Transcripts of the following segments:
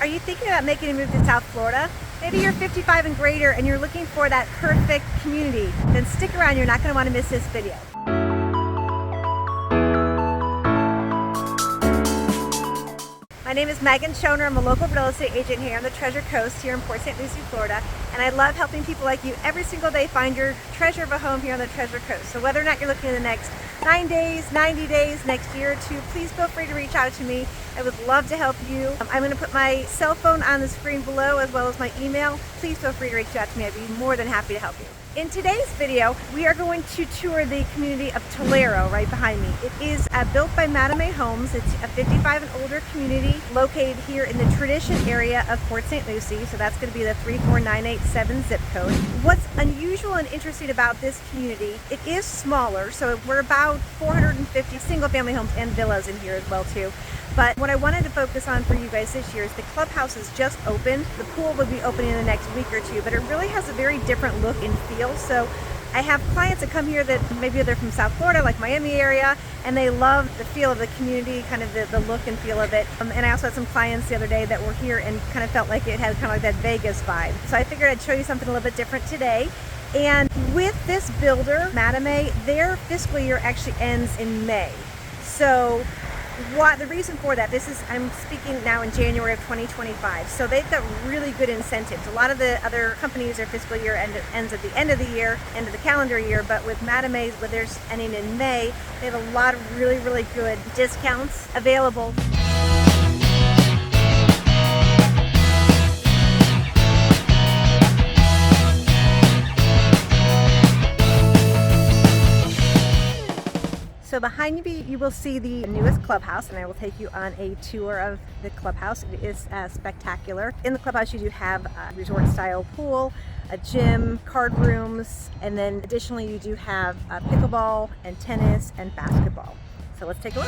Are you thinking about making a move to South Florida? Maybe you're 55 and greater and you're looking for that perfect community. Then stick around, you're not going to want to miss this video. My name is Megan Schoner. I'm a local real estate agent here on the Treasure Coast here in Port St. Lucie, Florida. And I love helping people like you every single day find your treasure of a home here on the Treasure Coast. So whether or not you're looking in the next 9 days, 90 days, next year or two, please feel free to reach out to me. I would love to help you. I'm going to put my cell phone on the screen below as well as my email. Please feel free to reach out to me. I'd be more than happy to help you. In today's video, we are going to tour the community of Telaro right behind me. It is built by Mattamy Homes. It's a 55 and older community located here in the Tradition area of Port St. Lucie. So that's going to be the 34987 zip code. What's unusual and interesting about this community, it is smaller. So we're about 450 single family homes and villas in here as well too. But what I wanted to focus on for you guys this year is the clubhouse is just opened. The pool will be opening in the next week or two, but it really has a very different look and feel. So I have clients that come here that maybe they're from South Florida, like Miami area, and they love the feel of the community, kind of the look and feel of it. And I also had some clients the other day that were here and kind of felt like it had kind of like that Vegas vibe. So I figured I'd show you something a little bit different today. And with this builder, Mattamy, their fiscal year actually ends in May. So the reason for that, I'm speaking now in January of 2025, so they've got really good incentives. A lot of the other companies, their fiscal year ends at the end of the year, end of the calendar year, but with Mattamy's, with theirs ending in May, they have a lot of really, really good discounts available. So behind me, you will see the newest clubhouse, and I will take you on a tour of the clubhouse. It is spectacular. In the clubhouse, you do have a resort-style pool, a gym, card rooms, and then additionally, you do have pickleball and tennis and basketball. So let's take a look.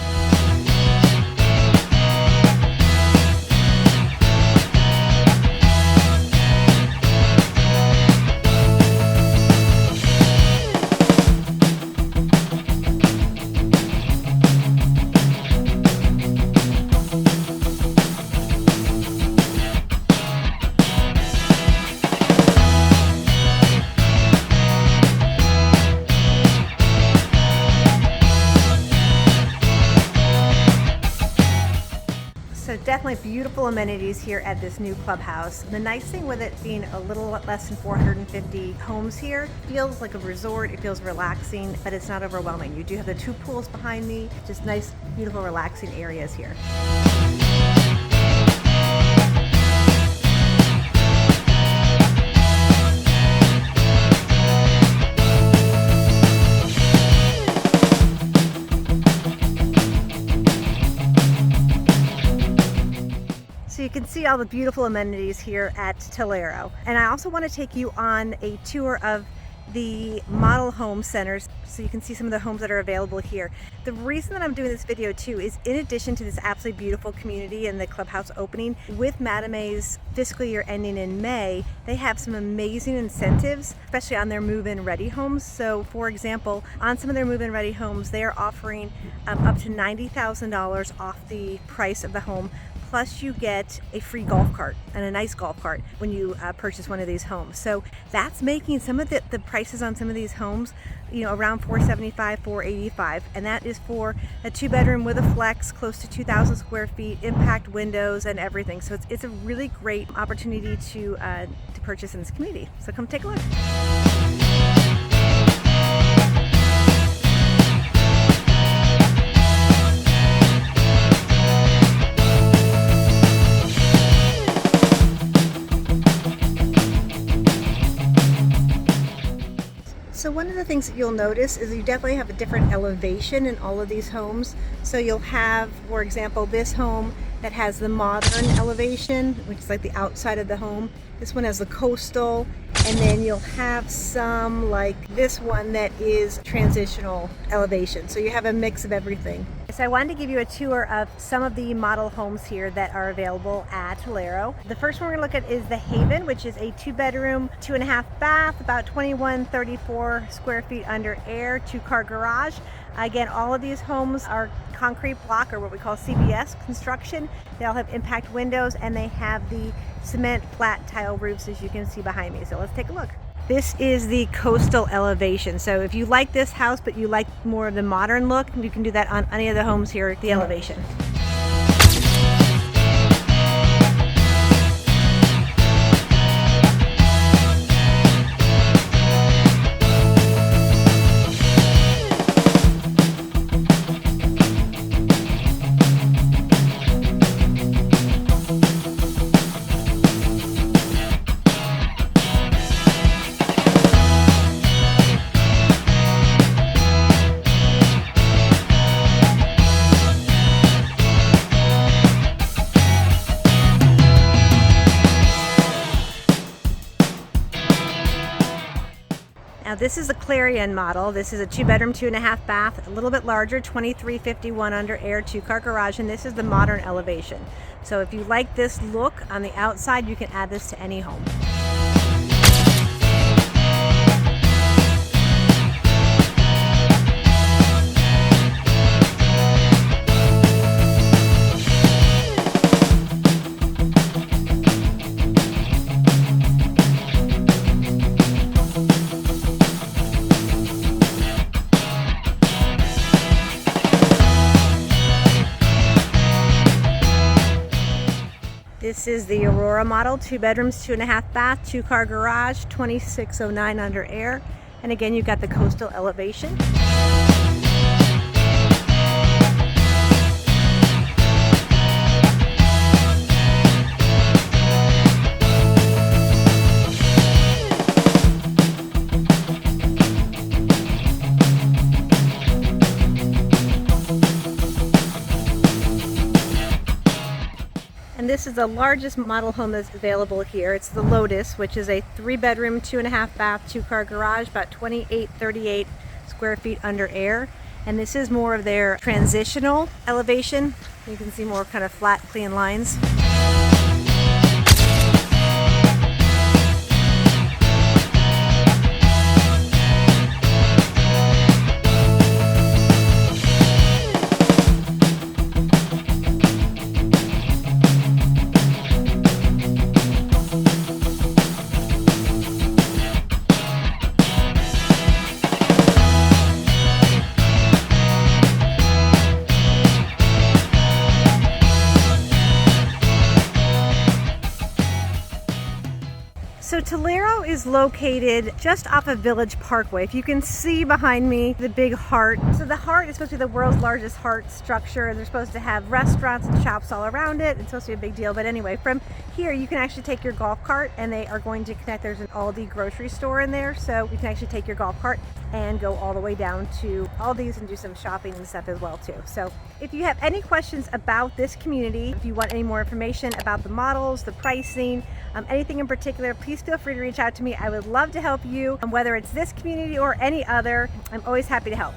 So definitely beautiful amenities here at this new clubhouse. The nice thing with it being a little less than 450 homes here, it feels like a resort, it feels relaxing, but it's not overwhelming. You do have the 2 pools behind me, just nice, beautiful, relaxing areas here. So you can see all the beautiful amenities here at Telaro. And I also want to take you on a tour of the model home centers so you can see some of the homes that are available here. The reason that I'm doing this video too is in addition to this absolutely beautiful community and the clubhouse opening, with Mattamy's fiscal year ending in May, they have some amazing incentives, especially on their move-in ready homes. So for example, on some of their move-in ready homes, they are offering up to $90,000 off the price of the home. Plus you get a free golf cart and a nice golf cart when you purchase one of these homes. So that's making some of the prices on some of these homes, you know, around $475, $485, and that is for a 2-bedroom with a flex, close to 2,000 square feet, impact windows and everything. So it's a really great opportunity to purchase in this community. So come take a look. So one of the things that you'll notice is you definitely have a different elevation in all of these homes. So you'll have, for example, this home that has the modern elevation, which is like the outside of the home. This one has the coastal, and then you'll have some like this one that is transitional elevation. So you have a mix of everything. so I wanted to give you a tour of some of the model homes here that are available at Telaro. The first one we're going to look at is the Haven, which is a 2-bedroom, 2.5 bath, about 2134 square feet under air, 2-car garage. Again, all of these homes are concrete block, or what we call CBS construction. They all have impact windows, and they have the cement flat tile roofs, as you can see behind me. So let's take a look. This is the coastal elevation. So if you like this house but you like more of the modern look, you can do that on any of the homes here at the elevation. Now this is the Clarion model. This is a 2-bedroom, 2.5 bath, a little bit larger, 2351 under air, 2-car garage, and this is the modern elevation. So if you like this look on the outside, you can add this to any home. This is the Aurora model, 2 bedrooms, 2.5 bath, 2-car garage, 2609 under air. And again, you've got the coastal elevation. And this is the largest model home that's available here. It's the Lotus, which is a 3-bedroom, 2.5 bath, 2-car garage, about 2838 square feet under air. And this is more of their transitional elevation. You can see more kind of flat, clean lines. So Telaro is located just off of Village Parkway. If you can see behind me, the big heart. So the heart is supposed to be the world's largest heart structure. They're supposed to have restaurants and shops all around it. It's supposed to be a big deal. But anyway, from here you can actually take your golf cart and they are going to connect. There's an Aldi grocery store in there. So you can actually take your golf cart and go all the way down to Aldi's and do some shopping and stuff as well too. So if you have any questions about this community, if you want any more information about the models, the pricing, anything in particular, please feel free to reach out to me. I would love to help you, whether it's this community or any other. I'm always happy to help.